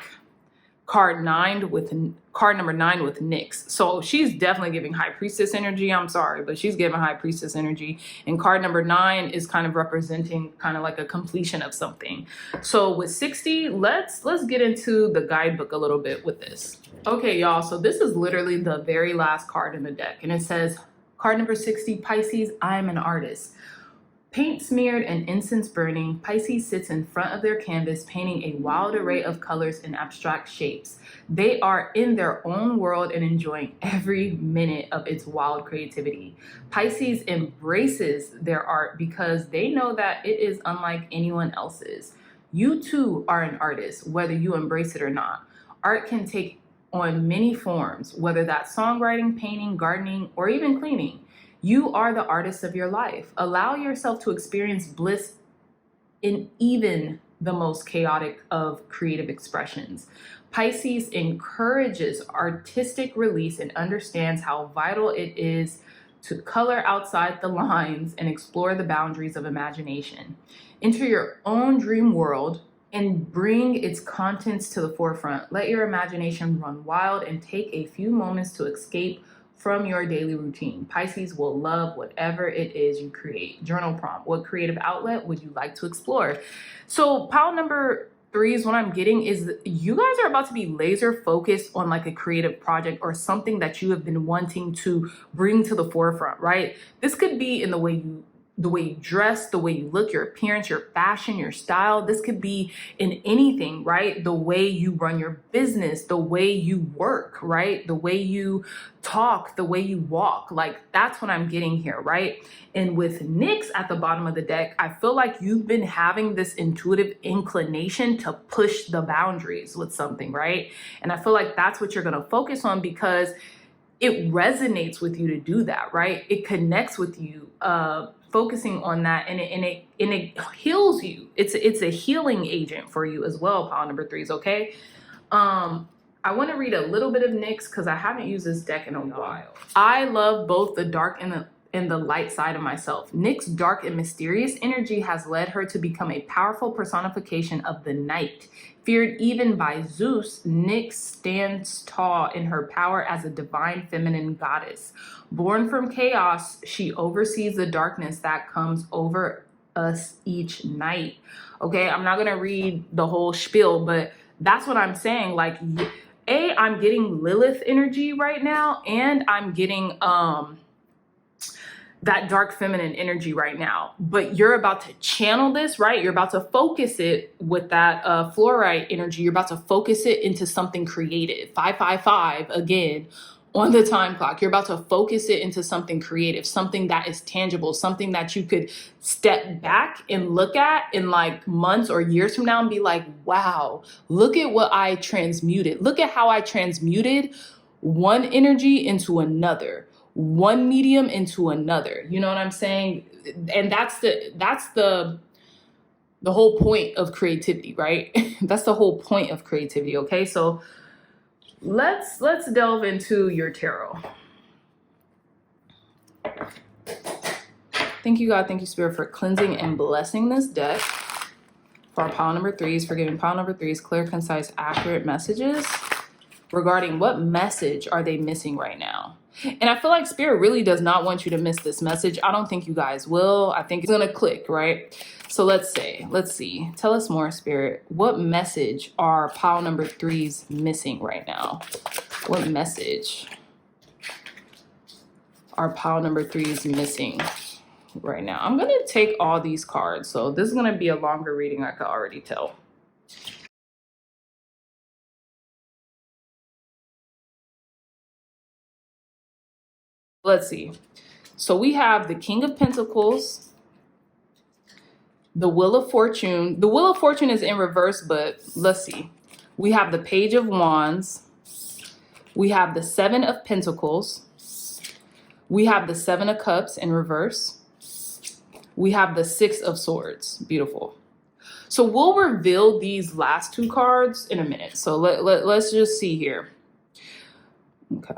A: card number 9 with Nyx. So she's definitely giving High Priestess energy. I'm sorry, but she's giving High Priestess energy. And card number 9 is kind of representing kind of like a completion of something. So with 60, let's get into the guidebook a little bit with this. Okay, y'all. So this is literally the very last card in the deck. And it says, card number 60, Pisces, I am an artist. Paint smeared and incense burning, Pisces sits in front of their canvas, painting a wild array of colors and abstract shapes. They are in their own world and enjoying every minute of its wild creativity. Pisces embraces their art because they know that it is unlike anyone else's. You too are an artist, whether you embrace it or not. Art can take on many forms, whether that's songwriting, painting, gardening, or even cleaning. You are the artist of your life. Allow yourself to experience bliss in even the most chaotic of creative expressions. Pisces encourages artistic release and understands how vital it is to color outside the lines and explore the boundaries of imagination. Enter your own dream world and bring its contents to the forefront. Let your imagination run wild and take a few moments to escape from your daily routine. Pisces will love whatever it is you create. Journal prompt: what creative outlet would you like to explore? So pile number 3 is what I'm getting is you guys are about to be laser focused on like a creative project or something that you have been wanting to bring to the forefront, right? This could be in the way you dress, the way you look, your appearance, your fashion, your style. This could be in anything, right? The way you run your business, the way you work, right? The way you talk, the way you walk. Like that's what I'm getting here, right? And with Nyx at the bottom of the deck, I feel like you've been having this intuitive inclination to push the boundaries with something, right? And I feel like that's what you're going to focus on because it resonates with you to do that, right? It connects with you, focusing on that, and it heals you. It's a healing agent for you as well. Pile number 3s, okay? I want to read a little bit of Nyx because I haven't used this deck in a while. I love both the dark and the light side of myself. Nyx's dark and mysterious energy has led her to become a powerful personification of the night. Feared even by Zeus, Nyx stands tall in her power as a divine feminine goddess. Born from chaos, she oversees the darkness that comes over us each night. Okay, I'm not gonna read the whole spiel, but that's what I'm saying. Like, I'm getting Lilith energy right now, and I'm getting that dark feminine energy right now, but you're about to channel this, right? You're about to focus it with that fluorite energy. You're about to focus it into something creative. 555 again on the time clock. You're about to focus it into something creative, something that is tangible, something that you could step back and look at in like months or years from now and be like, wow, look at what I transmuted. Look at how I transmuted one energy into another, one medium into another. You know what I'm saying? And that's the whole point of creativity, right? That's the whole point of creativity. Okay, so let's delve into your tarot. Thank you, God. Thank you, Spirit, for cleansing and blessing this deck. For our pile number 3s, for giving pile number 3s clear, concise, accurate messages regarding what message are they missing right now. And I feel like Spirit really does not want you to miss this message. I don't think you guys will. I think it's going to click, right? So let's see. Tell us more, Spirit. What message are pile number 3s missing right now? What message are pile number 3s missing right now? I'm going to take all these cards. So this is going to be a longer reading, I can already tell. Let's see. So we have the King of Pentacles, the Wheel of Fortune. The Wheel of Fortune is in reverse, but let's see. We have the Page of Wands. We have the 7 of Pentacles. We have the 7 of Cups in reverse. We have the 6 of Swords. Beautiful. So we'll reveal these last 2 cards in a minute. So let's just see here. Okay.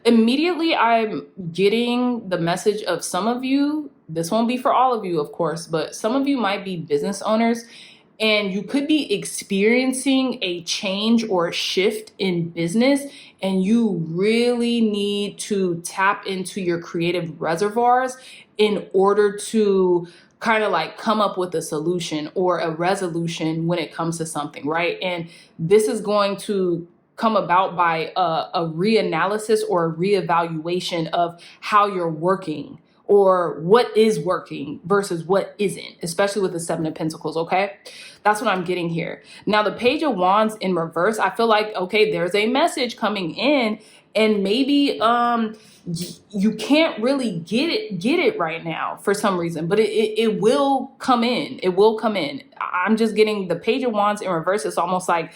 A: Immediately, I'm getting the message of some of you. This won't be for all of you, of course, but some of you might be business owners and you could be experiencing a change or a shift in business, and you really need to tap into your creative reservoirs in order to kind of like come up with a solution or a resolution when it comes to something, right? And this is going to come about by a reanalysis or a reevaluation of how you're working or what is working versus what isn't, especially with the 7 of Pentacles, okay? That's what I'm getting here. Now, the Page of Wands in reverse, I feel like, okay, there's a message coming in, and maybe you can't really get it right now for some reason, but it will come in. It will come in. I'm just getting the Page of Wands in reverse. It's almost like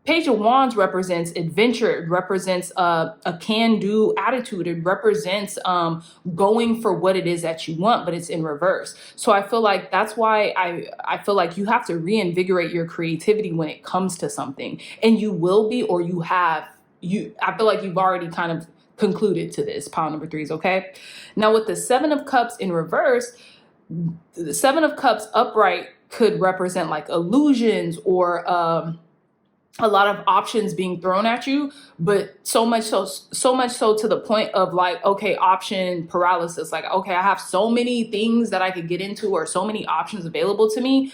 A: Page of Wands represents adventure. It represents a can-do attitude. It represents going for what it is that you want, but it's in reverse. So I feel like that's why I feel like you have to reinvigorate your creativity when it comes to something. And you will be, or you have I feel like you've already kind of concluded to this, pile number threes, okay? Now with the Seven of Cups in reverse, the Seven of Cups upright could represent like illusions or a lot of options being thrown at you, but so much so to the point of like, okay, option paralysis. Like, okay, I have so many things that I could get into or so many options available to me.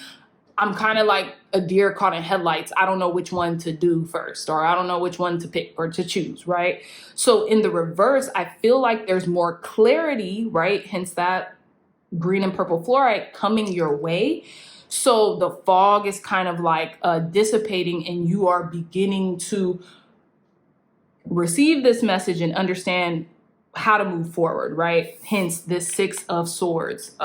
A: I'm kind of like a deer caught in headlights. I don't know which one to do first, or I don't know which one to pick or to choose, right? So in the reverse, I feel like there's more clarity, right? Hence that green and purple fluorite coming your way. So the fog is kind of like dissipating, and you are beginning to receive this message and understand how to move forward, right? Hence this Six of Swords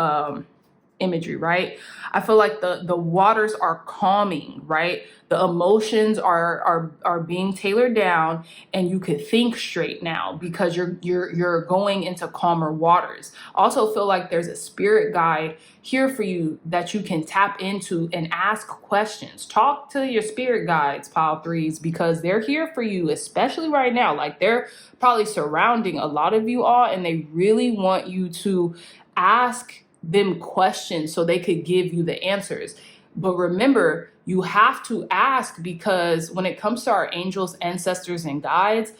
A: imagery, right? I feel like the waters are calming, right? The emotions are being tailored down, and you could think straight now because you're going into calmer waters. Also feel like there's a spirit guide here for you that you can tap into and ask questions. Talk to your spirit guides, pile threes, because they're here for you, especially right now. Like they're probably surrounding a lot of you all, and they really want you to ask them questions so they could give you the answers. But remember, you have to ask, because when it comes to our angels, ancestors, and guides,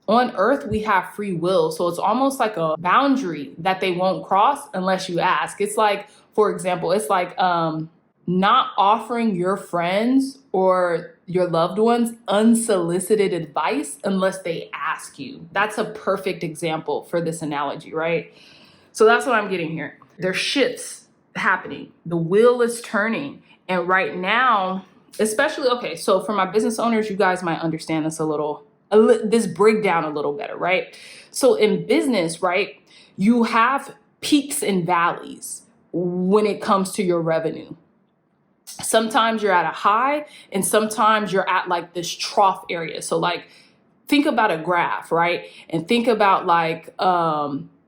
A: on earth, we have free will. So it's almost like a boundary that they won't cross unless you ask. It's like, for example, it's like not offering your friends or your loved ones unsolicited advice unless they ask you. That's a perfect example for this analogy, right? So that's what I'm getting here. There's shifts happening. The wheel is turning. And right now, especially, okay, so for my business owners, you guys might understand this this breakdown a little better, right? So in business, right, you have peaks and valleys when it comes to your revenue. Sometimes you're at a high, and sometimes you're at like this trough area. So like, think about a graph, right? And think about like,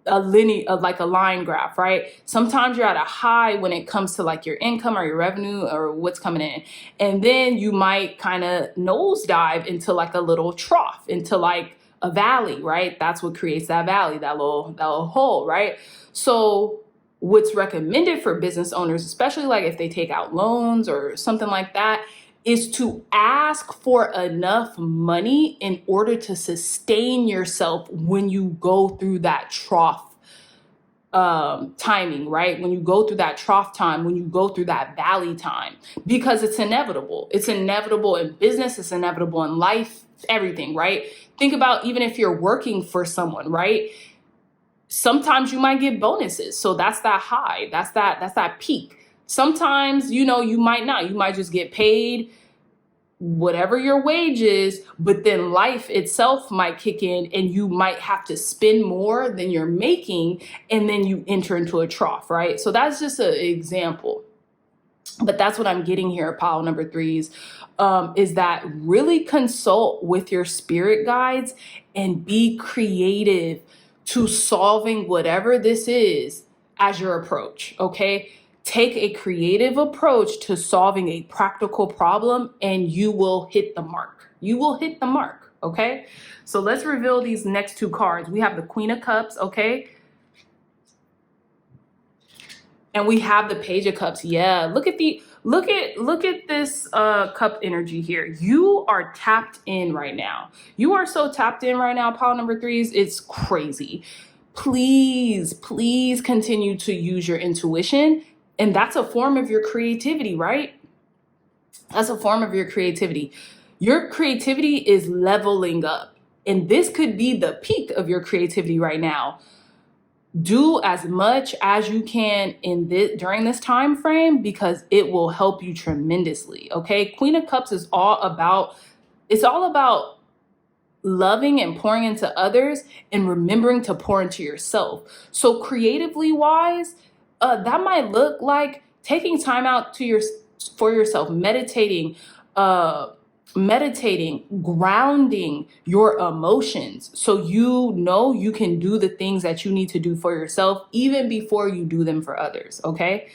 A: like a line graph, right? Sometimes you're at a high when it comes to like your income or your revenue or what's coming in. And then you might kind of nosedive into like a little trough, into like a valley, right? That's what creates that valley, that little hole, right? So what's recommended for business owners, especially like if they take out loans or something like that, is to ask for enough money in order to sustain yourself when you go through that trough timing, right? When you go through that trough time, when you go through that valley time, because it's inevitable. It's inevitable in business, it's inevitable in life, everything, right? Think about even if you're working for someone, right? Sometimes you might get bonuses. So that's that high, that's that peak. Sometimes, you might not. You might just get paid whatever your wage is, but then life itself might kick in and you might have to spend more than you're making, and then you enter into a trough, right? So that's just an example. But that's what I'm getting here, pile number threes, is that really consult with your spirit guides and be creative to solving whatever this is as your approach, okay? Take a creative approach to solving a practical problem, and you will hit the mark. You will hit the mark, okay? So let's reveal these next two cards. We have the Queen of Cups, okay? And we have the Page of Cups. Yeah, look at this cup energy here. You are tapped in right now. You are so tapped in right now, pile number threes. It's crazy. Please continue to use your intuition. And that's a form of your creativity, right? That's a form of your creativity. Your creativity is leveling up. And this could be the peak of your creativity right now. Do as much as you can during this time frame, because it will help you tremendously. Okay. Queen of Cups is all about loving and pouring into others and remembering to pour into yourself. So creatively wise, that might look like taking time out for yourself, meditating, grounding your emotions, so you can do the things that you need to do for yourself even before you do them for others, okay?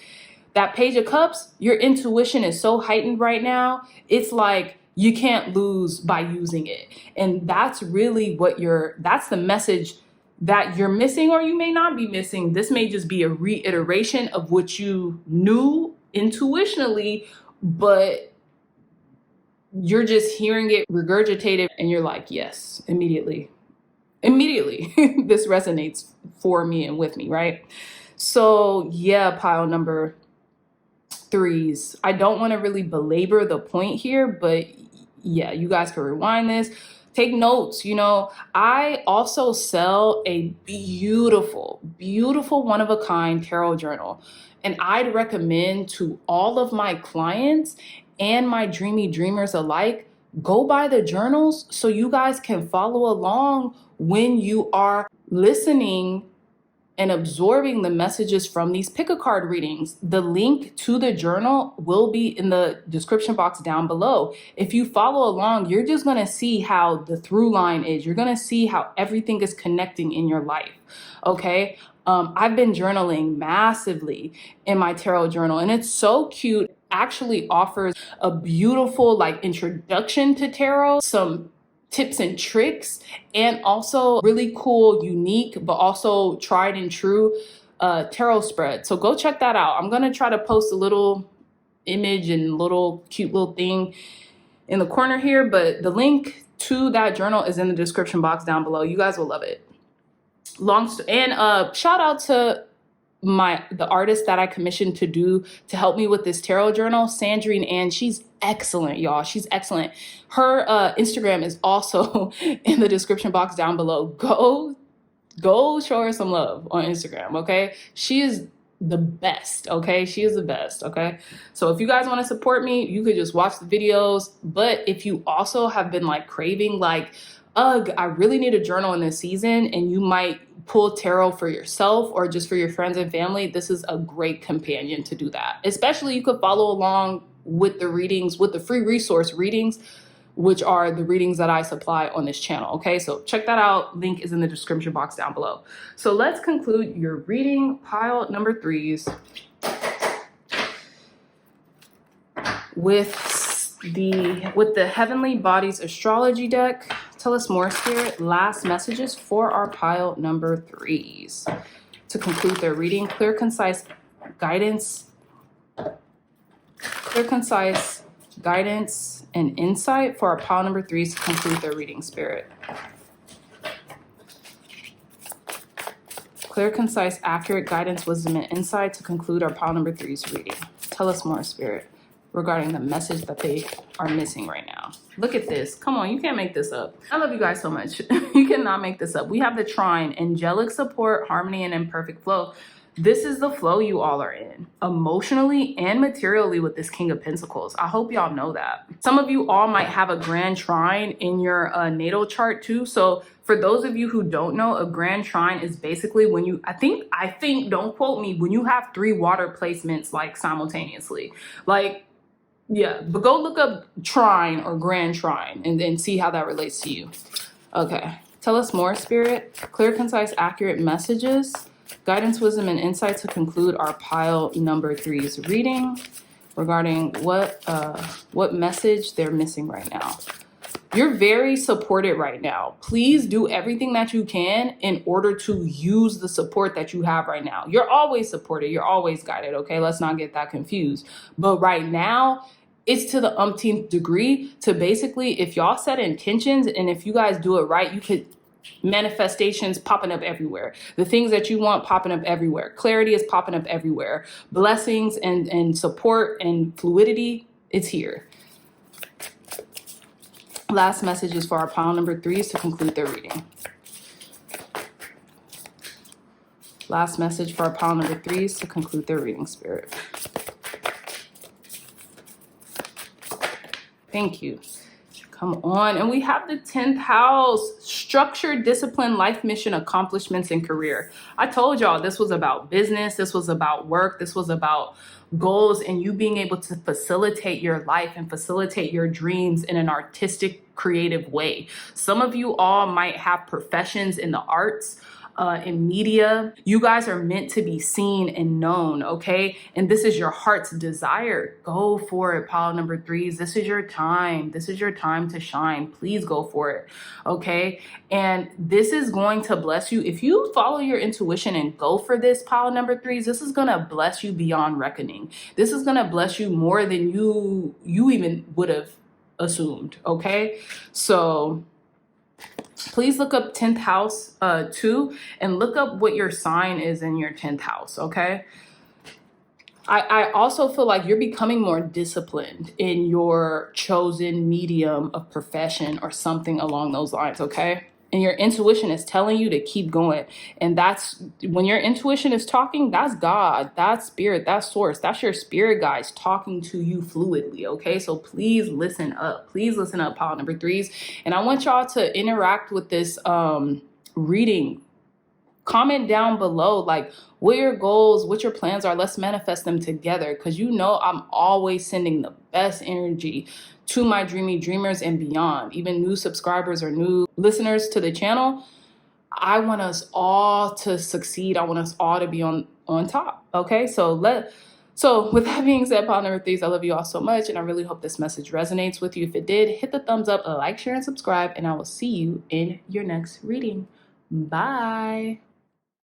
A: That Page of Cups, your intuition is so heightened right now. It's like You can't lose by using it. And that's really that's the message that you're missing, or you may not be missing. This may just be a reiteration of what you knew intuitionally, but you're just hearing it regurgitated and you're like, yes, immediately, this resonates for me and with me, right? So yeah, pile number threes. I don't want to really belabor the point here, but yeah, you guys can rewind this, take notes. I also sell a beautiful, beautiful one-of-a-kind tarot journal, and I'd recommend to all of my clients and my dreamy dreamers alike, go buy the journals so you guys can follow along when you are listening and absorbing the messages from these pick a card readings. The link to the journal will be in the description box down below. If you follow along, you're just gonna see how the through line is. You're gonna see how everything is connecting in your life, okay? I've been journaling massively in my tarot journal, and it's so cute. Actually offers a beautiful introduction to tarot, some tips and tricks, and also really cool, unique, but also tried and true tarot spread. So go check that out. I'm gonna try to post a little image and little cute little thing in the corner here, but the link to that journal is in the description box down below. You guys will love it. Shout out to the artist that I commissioned to help me with this tarot journal, Sandrine Ann. She's excellent, y'all. She's excellent. Her Instagram is also in the description box down below. Go show her some love on Instagram, okay? She is the best, okay? She is the best, okay? So if you guys want to support me, you could just watch the videos. But if you also have been craving ugh, I really need a journal in this season, and you might pull tarot for yourself or just for your friends and family, this is a great companion to do that. Especially you could follow along with the readings, with the free resource readings, which are the readings that I supply on this channel, okay? So check that out. Link is in the description box down below. So let's conclude your reading, pile number threes, with the Heavenly Bodies Astrology deck. Tell us more, Spirit. Last messages for our pile number threes to conclude their reading. Clear, concise guidance and insight for our pile number threes to conclude their reading, Spirit. Clear, concise, accurate guidance, wisdom, and insight to conclude our pile number threes reading. Tell us more, Spirit, regarding the message that they are missing right now. Look at this. Come on, you can't make this up. I love you guys so much. You cannot make this up. We have the trine, angelic support, harmony, and imperfect flow. This is the flow you all are in, emotionally and materially, with this King of Pentacles. I hope y'all know that. Some of you all might have a grand trine in your natal chart too. So for those of you who don't know, a grand trine is basically when you, I think, don't quote me, when you have 3 water placements simultaneously. Yeah, but go look up trine or grand trine and see how that relates to you. Okay, tell us more, Spirit. Clear, concise, accurate messages, guidance, wisdom, and insight to conclude our pile number threes reading regarding what message they're missing right now. You're very supported right now. Please do everything that you can in order to use the support that you have right now. You're always supported. You're always guided, okay? Let's not get that confused. But right now, it's to the umpteenth degree to basically, if y'all set intentions and if you guys do it right, you could manifestations popping up everywhere. The things that you want popping up everywhere. Clarity is popping up everywhere. Blessings and support and fluidity, it's here. Last messages for our pile number threes to conclude their reading. Last message for our pile number threes to conclude their reading, Spirit. Thank you. Come on. And we have the 10th house, structure, discipline, life mission, accomplishments, and career. I told y'all this was about business. This was about work. This was about goals and you being able to facilitate your life and facilitate your dreams in an artistic, creative way. Some of you all might have professions in the arts. in media. You guys are meant to be seen and known, okay? And this is your heart's desire. Go for it, pile number threes. This is your time. This is your time to shine. Please go for it, okay? And this is going to bless you. If you follow your intuition and go for this, pile number threes, this is going to bless you beyond reckoning. This is going to bless you more than you even would have assumed, okay? So please look up 10th house too, and look up what your sign is in your 10th house, okay? I also feel like you're becoming more disciplined in your chosen medium of profession or something along those lines, okay? And your intuition is telling you to keep going. And that's when your intuition is talking, that's God, that's spirit, that's source, that's your spirit guides talking to you fluidly, okay? So please listen up. Please listen up, pile number threes. And I want y'all to interact with this reading. Comment down below, like, what your goals, what your plans are. Let's manifest them together, because you know I'm always sending the best energy to my dreamy dreamers and beyond. Even new subscribers or new listeners to the channel, I want us all to succeed. I want us all to be on top, okay? So with that being said, pile number threes, I love you all so much, and I really hope this message resonates with you. If it did, hit the thumbs up, like, share, and subscribe, and I will see you in your next reading. Bye.